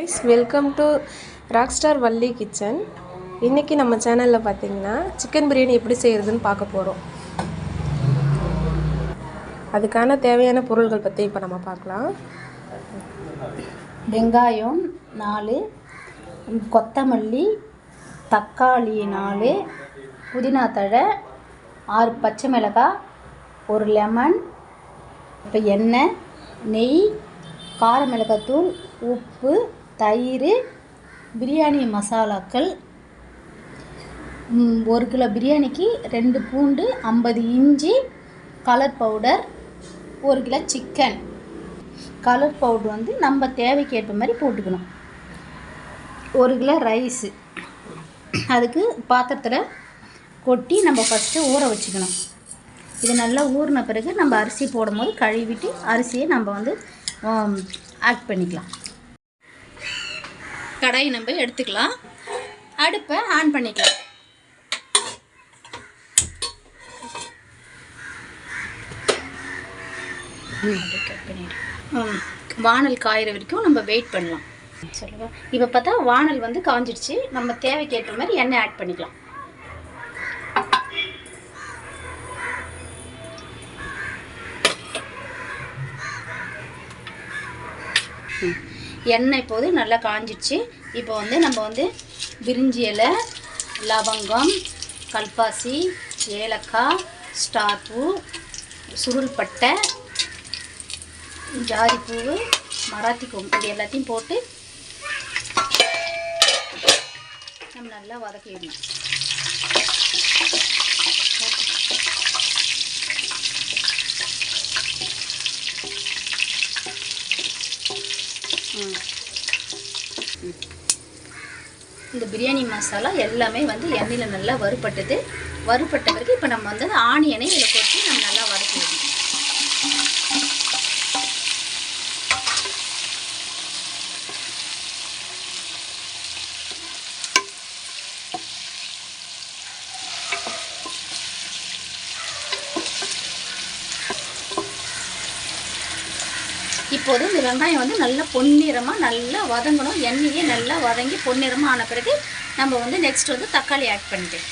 guys, welcome to Rockstar Valli Kitchen. இன்னைக்கு நம்ம சேனல்ல பாத்தீங்கன்னா சிக்கன் பிரியாணி எப்படி செய்யறதுன்னு பார்க்க போறோம். அதுக்கான தேவையான பொருட்கள் பத்தி இப்ப நம்ம பார்க்கலாம். வெங்காயம் 4, கொத்தமல்லி, தக்காளி 4, புதினா தழை, 6 பச்சை மிளகாய், 1 லெமன், இப்போ எண்ணெய், நெய், கார மிளகாத்தூள், உப்பு, தயிர், பிரியாணி மசாலாக்கள், 1 கிலோ பிரியாணிக்கு 2 பூண்டு, 50 இஞ்சி, colour powder, 1 kilo chicken. Colour powder வந்து நம்ம தேவைக்கு ஏற்ற மாதிரி போட்டுக்கணும். 1 கிலோ ரைஸு அதுக்கு பாத்திரத்தில் கொட்டி நம்ம ஃபஸ்ட்டு ஊற வச்சுக்கணும். இது நல்லா ஊறின பிறகு நம்ம அரிசி போடும் போது கழுவிட்டு அரிசியை நம்ம வந்து ஆட் பண்ணிக்கலாம். கடாய் நம்ம எடுத்துக்கலாம். அடுப்பை ஆன் பண்ணிக்கலாம். வானல் காயிற வரைக்கும் நம்ம வெயிட் பண்ணலாம். சொல்லுவா இப்போ பார்த்தா வானல் வந்து காஞ்சிடுச்சு. நம்ம தேவைக்கு ஏற்ற மாதிரி எண்ணெய் ஆட் பண்ணிக்கலாம். எண்ணெய் இப்போது நல்லா காஞ்சிடுச்சு. இப்போ வந்து நம்ம வந்து பிரிஞ்சி இலை, லவங்கம், கல்பாசி, ஏலக்காய், ஸ்டார் பூ, சுருள் பட்டை, ஜாதிப்பூ, மராத்தி கொம்பு இது எல்லாத்தையும் போட்டு நம்ம நல்லா வதக்கிடணும். இந்த பிரியாணி மசாலா எல்லாமே வந்து எண்ணெயில் நல்லா வறுபட்டது. வறுபட்ட பிறகு இப்போ நம்ம வந்து ஆனியனை இதில் கொட்டி நம்ம நல்லா வதக்கிடணும். இப்போது இந்த வெங்காயம் வந்து நல்லா பொன்னிறமாக நல்லா வதங்கணும். எண்ணெயே நல்லா வதங்கி பொன்னிறமாக ஆன பிறகு நம்ம வந்து நெக்ஸ்ட் வந்து தக்காளி ஆட் பண்ணிட்டேன்.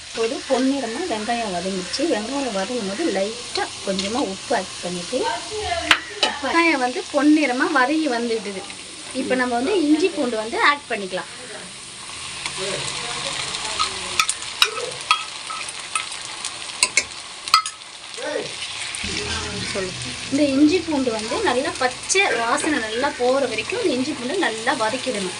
இப்போது பொன்னிறமாக வெங்காயம் வதங்கிச்சு. வெங்காயம் வதங்கும் போது லைட்டாக கொஞ்சமாக உப்பு ஆட் பண்ணிவிட்டு வெங்காயம் வந்து பொன்னிறமாக வதங்கி வந்துடுது. இப்போ நம்ம வந்து இஞ்சி பூண்டு வந்து ஆட் பண்ணிக்கலாம். இந்த இஞ்சி பூண்டு வந்து நல்லா பச்சை வாசனை நல்லா போகிற வரைக்கும் இந்த இஞ்சி பூண்டு நல்லா வதக்கிடணும்.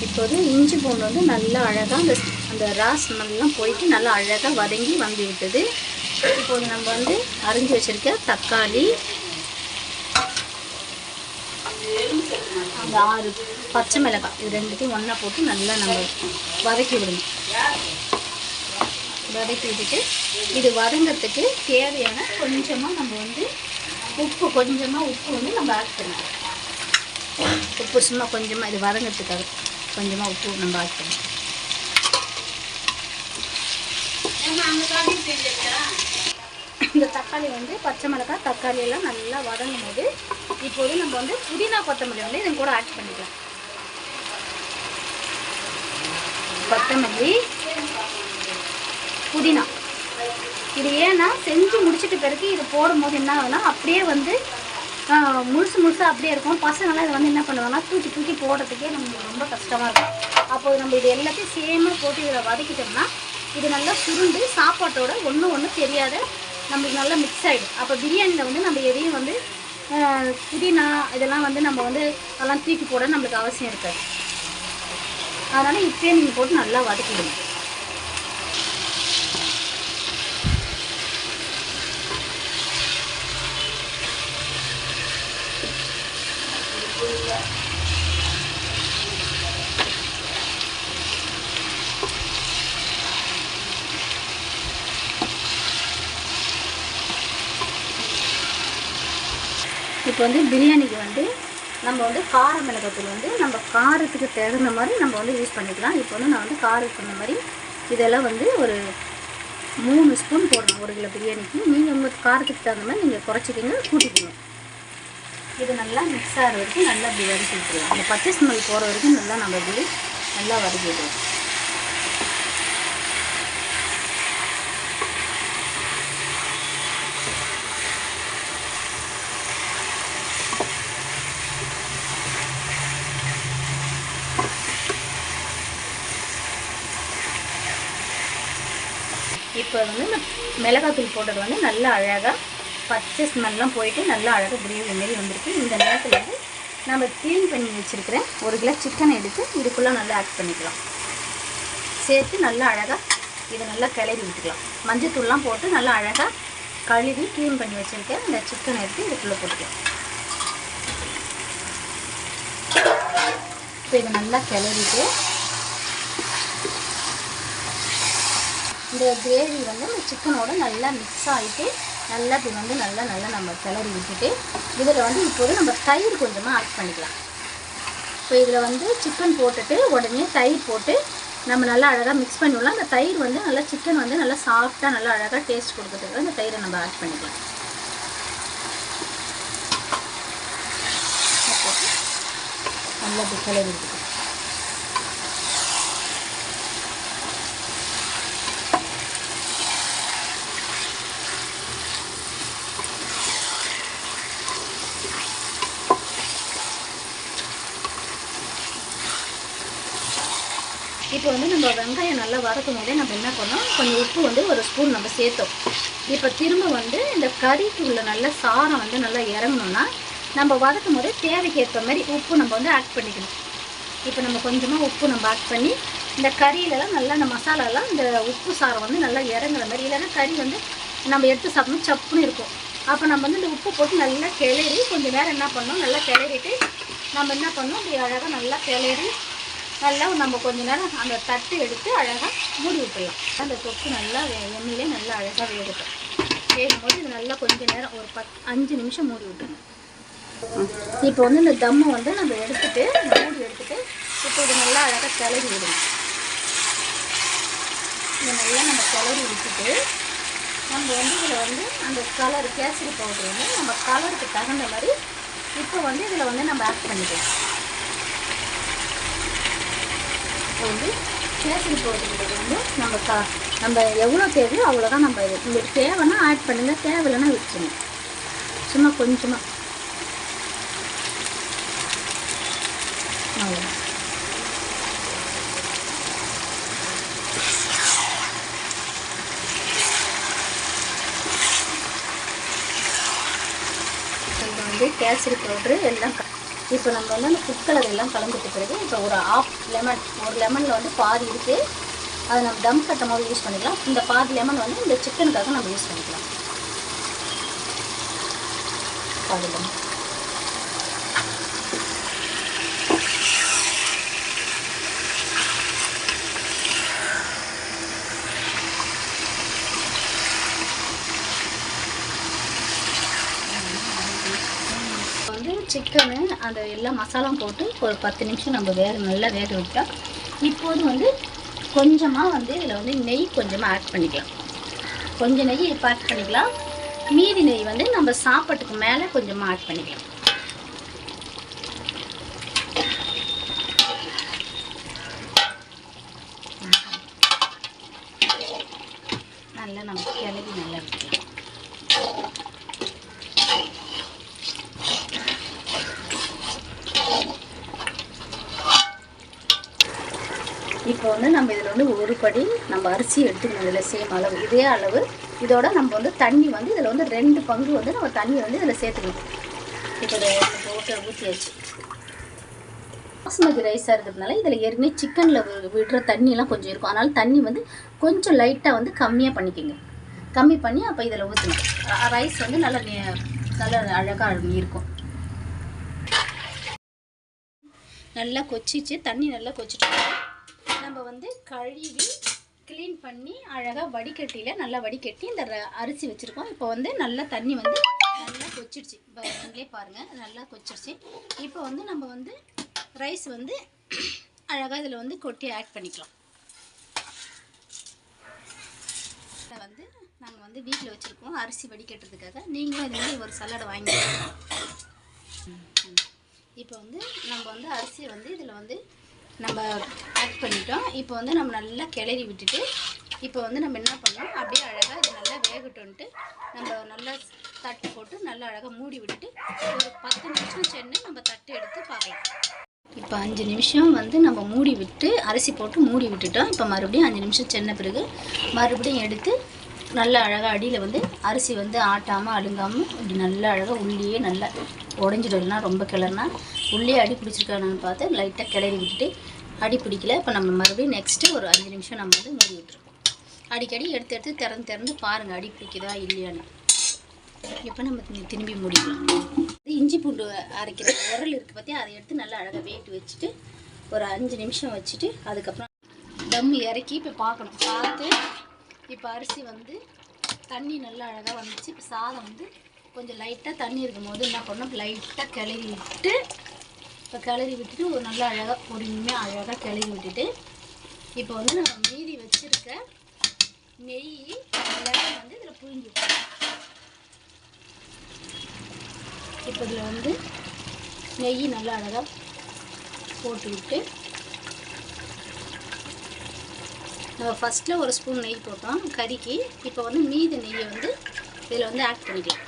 இப்போது இஞ்சி பூண்டு வந்து நல்லா அழகாக அந்த ராஸ்மெல்லாம் போயிட்டு நல்லா அழகாக வதங்கி வந்து விட்டது. இப்போது நம்ம வந்து அரிஞ்சு வச்சிருக்க தக்காளி, அந்த 6 பச்சை மிளகாய் இது ரெண்டுத்தையும் ஒன்றா போட்டு நல்லா நம்ம வதக்கி விடணும். வதக்கி விட்டுட்டு இது வதங்கிறதுக்கு தேவையான கொஞ்சமாக நம்ம வந்து உப்பு வந்து நம்ம ஆட் பண்ணணும். உப்பு சும்மா கொஞ்சமாக இது வதங்கிறதுக்காக கொஞ்சமாக உப்பு நம்ம ஆட் பண்ணணும். இந்த தக்காளி வந்து பச்சை மிளகாய் தக்காளி எல்லாம் நல்லா வதங்கும் போது இப்போது நம்ம வந்து புதினா கொத்தமல்லி வந்து இதன் கூட ஆட் பண்ணிக்கலாம். கொத்தமல்லி, புதினா இது ஏன்னா செஞ்சு முடிச்சிட்ட பிறகு இது போடும்போது என்ன ஆகுதுன்னா அப்படியே வந்து முழுசாக அப்படியே இருக்கும். பசங்களாம் இதை வந்து என்ன பண்ணுவாங்கன்னா தூக்கி போடுறதுக்கே நம்மளுக்கு ரொம்ப கஷ்டமாக இருக்கும். அப்போது நம்ம இது எல்லாத்தையும் சேமாக போட்டு இதில் வதக்கிட்டோம்னா இது நல்லா சுருண்டு சாப்பாட்டோட ஒன்று தெரியாத நம்மளுக்கு நல்லா மிக்ஸ் ஆகிடும். அப்போ பிரியாணியில் வந்து நம்ம எதையும் வந்து புதினா இதெல்லாம் வந்து நம்ம வந்து அதெல்லாம் தூக்கி போட நம்மளுக்கு அவசியம் இருக்காது. அதனால் இப்போயே நீங்கள் போட்டு நல்லா வதக்கிடுங்க. இப்போ வந்து பிரியாணிக்கு வந்து நம்ம வந்து கார மிளகாத்தூள் வந்து நம்ம காரத்துக்கு தகுந்த மாதிரி நம்ம வந்து யூஸ் பண்ணிக்கலாம். இப்போ வந்து நான் வந்து காரத்துக்கு தகுந்த மாதிரி இதெல்லாம் வந்து ஒரு 3 ஸ்பூன் போடணும் 1 கிலோ பிரியாணிக்கு. நீங்கள் உங்கள் காரத்துக்கு தகுந்த மாதிரி நீங்கள் குறைச்சிக்கிங்க, கூட்டிக்கணும். இது நல்லா மிக்ஸ் ஆகிற வரைக்கும் நல்லா இப்படி வதக்கி விட்டுருவோம். அந்த பச்சை ஸ்மெல் போகிற வரைக்கும் நல்லா நம்ம இப்படி நல்லா வதக்கிடுவோம். இப்போ வந்து இந்த மிளகாத்தூள் போட்டது வந்து நல்லா அழகாக பச்சை ஸ்மெல்லாம் போயிட்டு நல்லா அழகாக கிரேவி மாரி வந்திருக்கு. இந்த நேரத்தில் வந்து நம்ம க்ளீன் பண்ணி வச்சுருக்கிற 1 கிலோ சிக்கனை எடுத்து இதுக்குள்ளே நல்லா ஆட் பண்ணிக்கலாம். சேர்த்து நல்லா அழகாக இதை நல்லா கிளறி விட்டுக்கலாம். மஞ்சத்தூள்லாம் போட்டு நல்லா அழகாக கழுவி க்ளீன் பண்ணி வச்சுருக்கேன் இந்த சிக்கனை எடுத்து இதுக்குள்ளே போட்டுக்கலாம். இப்போ இதை நல்லா கிளறிட்டு இந்த கிரேவி வந்து இந்த சிக்கனோட நல்லா மிக்ஸ் ஆகிட்டு நல்லா இப்படி வந்து நல்லா நம்ம கிளறி விட்டுட்டு இதில் வந்து இப்போது நம்ம தயிர் கொஞ்சமாக ஆட் பண்ணிக்கலாம். இப்போ இதில் வந்து சிக்கன் போட்டுட்டு உடனே தயிர் போட்டு நம்ம நல்லா அழகாக மிக்ஸ் பண்ணிவிடலாம். அந்த தயிர் வந்து நல்லா சிக்கன் வந்து நல்லா சாஃப்டாக நல்லா அழகாக டேஸ்ட் கொடுக்கறதுக்கு அந்த தயிரை நம்ம ஆட் பண்ணிக்கலாம். நல்லா இப்படி கிளறி விட்டுக்கலாம். இப்போ வந்து நம்ம வெங்காயம் நல்லா வதக்கும் போதே நம்ம என்ன பண்ணோம், கொஞ்சம் உப்பு வந்து 1 ஸ்பூன் நம்ம சேர்த்தோம். இப்போ திரும்ப வந்து இந்த கறிக்குள்ள நல்ல சாரம் வந்து நல்லா இறங்கணும்னா நம்ம வதக்கும் போதே தேவைக்கு ஏற்ற மாதிரி உப்பு நம்ம வந்து ஆட் பண்ணிக்கணும். இப்போ நம்ம கொஞ்சமாக உப்பு நம்ம ஆட் பண்ணி இந்த கறியிலலாம் நல்லா இந்த மசாலாலாம் இந்த உப்பு சாரம் வந்து நல்லா இறங்குற மாதிரி, இல்லைன்னா கறி வந்து நம்ம எடுத்து சாப்பிடணும் சப்புன்னு இருக்கும். அப்போ நம்ம வந்து இந்த உப்பு போட்டு நல்லா கிளறி கொஞ்சம் நேரம் என்ன பண்ணோம், நல்லா கிளறிட்டு நம்ம என்ன பண்ணோம், இப்படி அழகாக நல்லா கிளறி நல்லா நம்ம கொஞ்ச நேரம் அந்த தட்டு எடுத்து அழகாக மூடி விட்டுடலாம். அந்த தொக்கு நல்லா எண்ணெயிலே நல்லா அழகாக வேகட்டும். வேகும்போது இது நல்லா கொஞ்சம் நேரம் ஒரு 5 நிமிஷம் மூடி விட்டுணும். இப்போ வந்து இந்த தம்மை வந்து நம்ம எடுத்துகிட்டு மூடி எடுத்துகிட்டு இப்போ இது நல்லா அழகாக கிளறி விடணும். இதை நல்லா நம்ம கிளறி விட்டுட்டு நம்ம வந்து இதில் வந்து அந்த கலர் கேசரி பவுடர் வந்து நம்ம கலருக்கு தகுந்த மாதிரி இப்போ வந்து இதில் வந்து நம்ம ஆட் பண்ணிக்கலாம். வந்து கேசரி பவுடர் வந்து நம்ம எவ்வளோ தேவையோ அவ்வளோதான் நம்ம இது உங்களுக்கு தேவைன்னா ஆட் பண்ணுங்கள், தேவையில்லைன்னா விட்டுருங்க. சும்மா கொஞ்சமாக அவ்வளோ. நம்ம வந்து கேசரி பவுட்ரு எல்லாம் இப்போ நம்ம வந்து அந்த ஃபுட் கலர் எல்லாம் கலந்துட்டு பிறகு இப்போ ஒரு ஒரு லெமனில் வந்து பாதி இருக்குது, அதை நம்ம தம் கட்டும் போது யூஸ் பண்ணிக்கலாம். இந்த பாதி லெமன் வந்து இந்த சிக்கனுக்காக நம்ம யூஸ் பண்ணிக்கலாம். பாதி லெமன் சிக்கனு அந்த எல்லா மசாலாவும் போட்டு ஒரு 10 நிமிஷம் நம்ம நல்லா வேக விட்டால் இப்போது வந்து கொஞ்சமாக வந்து இதில் வந்து நெய் கொஞ்சமாக ஆட் பண்ணிக்கலாம். கொஞ்சம் நெய் இப்போ ஆட் பண்ணிக்கலாம். மீதி நெய் வந்து நம்ம சாப்பாட்டுக்கு மேலே கொஞ்சமாக ஆட் பண்ணிக்கலாம். நல்லா நம்ம கிளறி நல்லா விட்டுக்கலாம். இப்போ வந்து நம்ம இதில் வந்து ஒரு படி நம்ம அரிசி எடுத்துக்கணும். இதில் சேம் அளவு இதே அளவு இதோட நம்ம வந்து தண்ணி வந்து இதில் வந்து 2 பங்கு வந்து நம்ம தண்ணி வந்து இதில் சேர்த்துக்கணும். இப்போ இதை போட்டு ஊற்றியாச்சு. பாஸ்மதி ரைஸாக இருக்கிறதுனால இதில் ஏற்கனவே சிக்கனில் விடுற தண்ணியெல்லாம் கொஞ்சம் இருக்கும். அதனால் தண்ணி வந்து கொஞ்சம் லைட்டாக வந்து கம்மியாக பண்ணிக்கோங்க. கம்மி பண்ணி அப்போ இதில் ஊற்றணும். ரைஸ் வந்து நல்லா அழகாக இருக்கும். நல்லா கொச்சிச்சு, தண்ணி நல்லா கொச்சிட்டு நம்ம வந்து கழுவி க்ளீன் பண்ணி அழகாக வடிகட்டியில் நல்லா வடிகட்டி இந்த அரிசி வச்சுருக்கோம். இப்போ வந்து நல்லா தண்ணி வந்து நல்லா கொச்சிடுச்சு. இப்போ நீங்களே பாருங்கள் நல்லா கொச்சிடுச்சு. இப்போ வந்து நம்ம வந்து ரைஸ் வந்து அழகாக இதில் வந்து கொட்டி ஆட் பண்ணிக்கலாம். வந்து நாங்கள் வந்து வீட்டில் வச்சுருக்கோம் அரிசி வடிகட்டுறதுக்காக. நீங்களும் இது மாதிரி ஒரு சல்லடை வாங்கிக்கலாம். இப்போ வந்து நம்ம வந்து அரிசியை வந்து இதில் வந்து நம்ம ஆட் பண்ணிட்டோம். இப்போ வந்து நம்ம நல்லா கிளறி விட்டுட்டு இப்போ வந்து நம்ம என்ன பண்ணோம், அப்படியே அழகாக இது நல்லா வேகட்டும்ன்ட்டு நம்ம நல்லா தட்டு போட்டு நல்லா அழகாக மூடி விட்டுட்டு ஒரு 10 நிமிஷம் சென்று நம்ம தட்டு எடுத்து பார்க்கலாம். இப்போ 5 நிமிஷம் வந்து நம்ம மூடி விட்டு அரிசி போட்டு மூடி விட்டுட்டோம். இப்போ மறுபடியும் 5 நிமிஷம் சென்ன பிறகு மறுபடியும் எடுத்து நல்லா அழகாக அடியில் வந்து அரிசி வந்து ஆட்டாமல் அழுங்காமல் இப்படி நல்லா அழகாக உள்ளே நல்லா உடஞ்சிடும்னா ரொம்ப கிளறினா உள்ளே அடி பிடிச்சிருக்கானு பார்த்து லைட்டாக கிளறி விட்டுட்டு அடி பிடிக்கல. இப்போ நம்ம மறுபடியும் நெக்ஸ்ட்டு ஒரு 5 நிமிஷம் நம்ம வந்து மூடி விட்டுருக்கோம். அடிக்கடி எடுத்து திறந்து பாருங்கள் அடி பிடிக்குதா இல்லையான்னு. இப்போ நம்ம திரும்பி மூடிக்கலாம். இஞ்சி பூண்டு அரைக்கிற உரல் இருக்குது பார்த்தியா, அதை எடுத்து நல்லா அழகாக வேட்டு வச்சுட்டு ஒரு 5 நிமிஷம் வச்சுட்டு அதுக்கப்புறம் தம் இறக்கி இப்போ பார்க்கணும். பார்த்து இப்போ அரிசி வந்து தண்ணி நல்லா அழகாக வந்துச்சு. இப்போ சாதம் வந்து கொஞ்சம் லைட்டாக தண்ணி இருக்கும் போது என்ன பண்ணோம், லைட்டாக கிளறி விட்டு இப்போ கிளறி விட்டுட்டு ஒரு நல்லா அழகாக பொறுமையாக அழகாக கிளறி விட்டுட்டு இப்போ வந்து நம்ம மீதி வச்சுருக்க நெய் லெமன் வந்து இதில் புழிஞ்சு விட்டுருவோம். இப்போ இதில் வந்து நெய் நல்லா அழகாக போட்டு விட்டு நம்ம ஃபஸ்ட்டில் ஒரு ஸ்பூன் நெய் போட்டோம் கறிக்கு. இப்போ வந்து மீதி நெய்யை வந்து இதில் வந்து ஆட் பண்ணிக்கலாம்.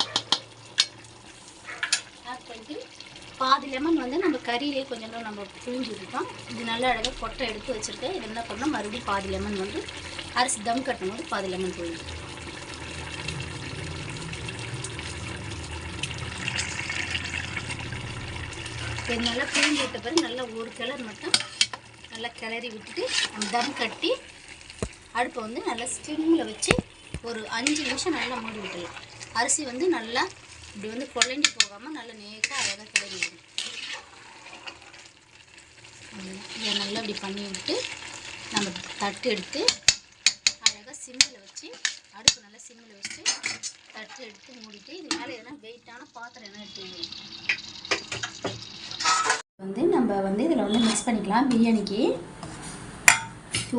ஆட் பண்ணிட்டு பாதி லெமன் வந்து நம்ம கறியிலே கொஞ்சம் நம்ம புழிஞ்சு விட்டுட்டோம். இது நல்லா அழகாக கொட்டை எடுத்து வச்சுருக்கேன். இது என்ன பண்ணால் மறுபடியும் பாதி லெமன் வந்து அரிசி தம் கட்டும் போது பாதி லெமன் புழிஞ்சு இது நல்லா புழிஞ்சு விட்ட பிறகு நல்லா ஒரு கிளறு மட்டும் நல்லா கிளறி விட்டுட்டு நம்ம தம் கட்டி அடுப்பை வந்து நல்லா ஸ்டிம்மில் வச்சு ஒரு 5 நிமிஷம் நல்லா மூடி விட்டுடலாம். அரிசி வந்து நல்லா இப்படி வந்து குழஞ்சி போகாமல் நல்லா நேக்காக அழகாக கிளறி விடணும். இதை நல்லா இப்படி பண்ணி விட்டு நம்ம தட்டு எடுத்து அழகாக சிம்மில் வச்சு அடுப்பு நல்லா சிம்மில் வச்சு தட்டு எடுத்து மூடிட்டு இது மேலே எதனா வெயிட்டான பாத்திரம் எதனா எடுத்து வந்து நம்ம வந்து இதில் வந்து மிக்ஸ் பண்ணிக்கலாம். பிரியாணிக்கு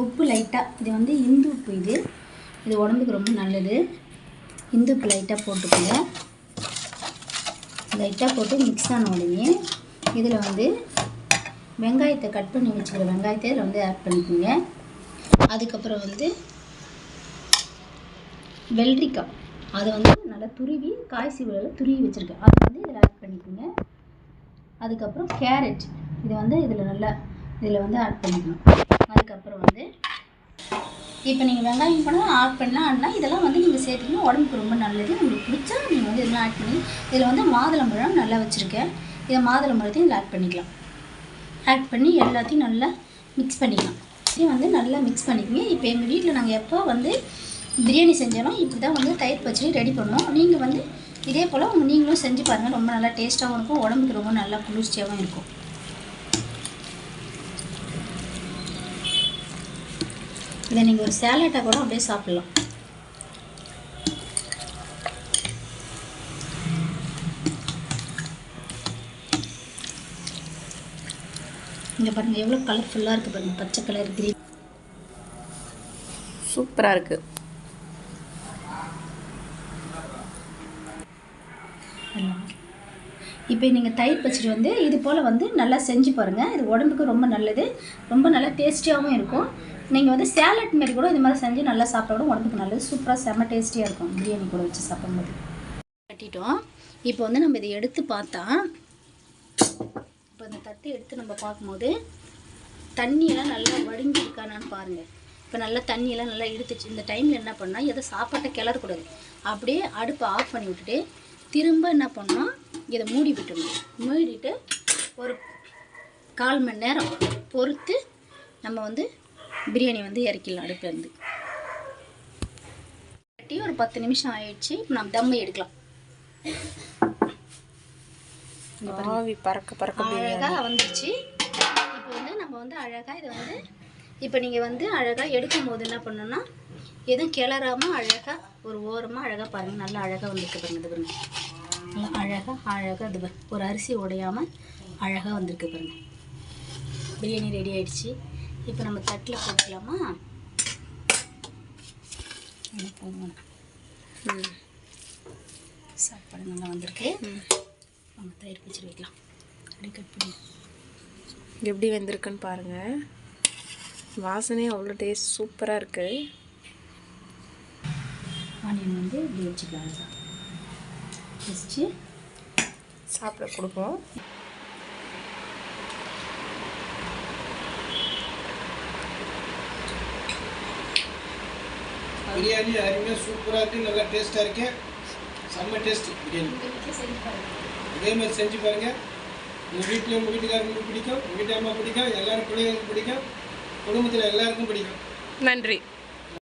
உப்பு லைட்டாக, இது வந்து இந்து உப்பு, இது உடம்புக்கு ரொம்ப நல்லது. இந்து உப்பு லைட்டாக போட்டுக்கோங்க. லைட்டாக போட்டு மிக்ஸ் ஆன உடனே இதில் வந்து வெங்காயத்தை கட் பண்ணி வச்சுக்கிற வெங்காயத்தை இதில் வந்து ஆட் பண்ணிக்கோங்க. அதுக்கப்புறம் வந்து வெள்ளரிக்காய் அதை வந்து நல்லா துருவி காய் சீவலில் துருவி வச்சுருக்கேன், அதை வந்து இதில் ஆட் பண்ணிக்கோங்க. அதுக்கப்புறம் கேரட் இது வந்து இதில் வந்து ஆட் பண்ணிக்கணும். அதுக்கப்புறம் வந்து இப்போ நீங்கள் வெங்காயம் பண்ணால் ஆட் பண்ணலாம். இதெல்லாம் வந்து நீங்கள் சேர்த்திங்கன்னா உடம்புக்கு ரொம்ப நல்லது. உங்களுக்கு பிடிச்சா நீங்கள் வந்து இதெல்லாம் ஆட் பண்ணி இதில் வந்து மாதுளம்பழம் நல்லா வச்சுருக்கேன். இதை மாதுளம்பழத்தையும் இதில் ஆட் பண்ணிக்கலாம். ஆட் பண்ணி எல்லாத்தையும் நல்லா மிக்ஸ் பண்ணிக்கலாம். இதையும் வந்து நல்லா மிக்ஸ் பண்ணிக்கோங்க. இப்போ எங்கள் வீட்டில் நாங்கள் எப்போ வந்து பிரியாணி செஞ்சாலும் இப்படி தான் வந்து தயிர் பச்சடி ரெடி பண்ணுவோம். நீங்கள் வந்து இதே போல் நீங்களும் செஞ்சு பாருங்கள். ரொம்ப நல்லா டேஸ்ட்டாகவும் இருக்கும், உடம்புக்கு ரொம்ப நல்லா குளிர்ச்சியாகவும் இருக்கும். இதை நீங்கள் ஒரு சேலட்டாக கூட அப்படியே சாப்பிட்லாம். இங்கே பாருங்கள் எவ்வளோ கலர்ஃபுல்லாக இருக்குது பாருங்கள், பச்சை கலர் கிரீன் சூப்பராக இருக்குது. இப்போ நீங்கள் தயிர் பச்சடி வந்து இது போல் வந்து நல்லா செஞ்சு பாருங்கள். இது உடம்புக்கு ரொம்ப நல்லது, ரொம்ப நல்லா டேஸ்டியாகவும் இருக்கும். நீங்கள் வந்து சேலட் மாரி கூட இது மாதிரி செஞ்சு நல்லா சாப்பிட்டா கூட உடம்புக்கு நல்லது. சூப்பராக செம்ம டேஸ்டியாக இருக்கும் பிரியாணி கூட வச்சு சாப்பிடும்போது. கட்டிட்டோம். இப்போ வந்து நம்ம இதை எடுத்து பார்த்தா இப்போ இந்த தட்டை எடுத்து நம்ம பார்க்கும்போது தண்ணியெல்லாம் நல்லா வடிஞ்சிருக்கானான்னு பாருங்கள். இப்போ நல்லா தண்ணியெல்லாம் நல்லா எடுத்துச்சு. இந்த டைமில் என்ன பண்ணால் எதை சாப்பாட்டை கிளறக்கூடாது, அப்படியே அடுப்பை ஆஃப் பண்ணி விட்டுட்டு திரும்ப என்ன பண்ணோம், இதை மூடி விட்டுடணும். மூடிட்டு ஒரு 1/4 மணி நேரம் பொறுத்து நம்ம வந்து பிரியாணி வந்து இறக்கிடலாம் அடுப்புலேருந்து. கட்டி ஒரு 10 நிமிஷம் ஆயிடுச்சு. இப்போ நம்ம தம்மை எடுக்கலாம். அழகாக வந்துடுச்சு. இப்போ வந்து நம்ம வந்து அழகாக இதை வந்து இப்போ நீங்கள் வந்து அழகாக எடுக்கும் போது என்ன பண்ணணும்னா எதுவும் கிளறாமல் அழகாக ஒரு ஓரமாக அழகாக பாருங்கள். நல்லா அழகாக வந்துருக்கு பாருங்கள். இது பாருங்கள் நல்லா அழகாக இது ஒரு அரிசி உடையாமல் அழகாக வந்திருக்கு பாருங்கள். பிரியாணி ரெடி ஆகிடுச்சு. இப்போ நம்ம தட்டில் போட்டுக்கலாமா? சாப்பாடு நல்லா வந்திருக்கு. நம்ம தயிர் பச்சடி வைக்கலாம். அப்படியே கட் பண்ணி எப்படி வெந்திருக்குன்னு பாருங்கள். வாசனையே அவ்வளோ டேஸ்ட் சூப்பராக இருக்குது. ஆனியன் வந்து இப்படி வச்சுக்கலாம். வச்சு சாப்பிட கொடுப்போம். பிரியாணி அருமையாக சூப்பராக இருக்குது, நல்லா டேஸ்ட்டாக இருக்கு. செம்ம டேஸ்ட் பிரியாணி. இதே மாதிரி செஞ்சு பாருங்கள். உங்கள் வீட்டில் உங்கள் வீட்டுக்காரங்களுக்கு பிடிக்கும், உங்கள் வீட்டு அம்மா பிடிக்கும், எல்லாரும் பிள்ளைங்களுக்கு பிடிக்கும், குடும்பத்தில் எல்லாருக்கும் பிடிக்கும். நன்றி.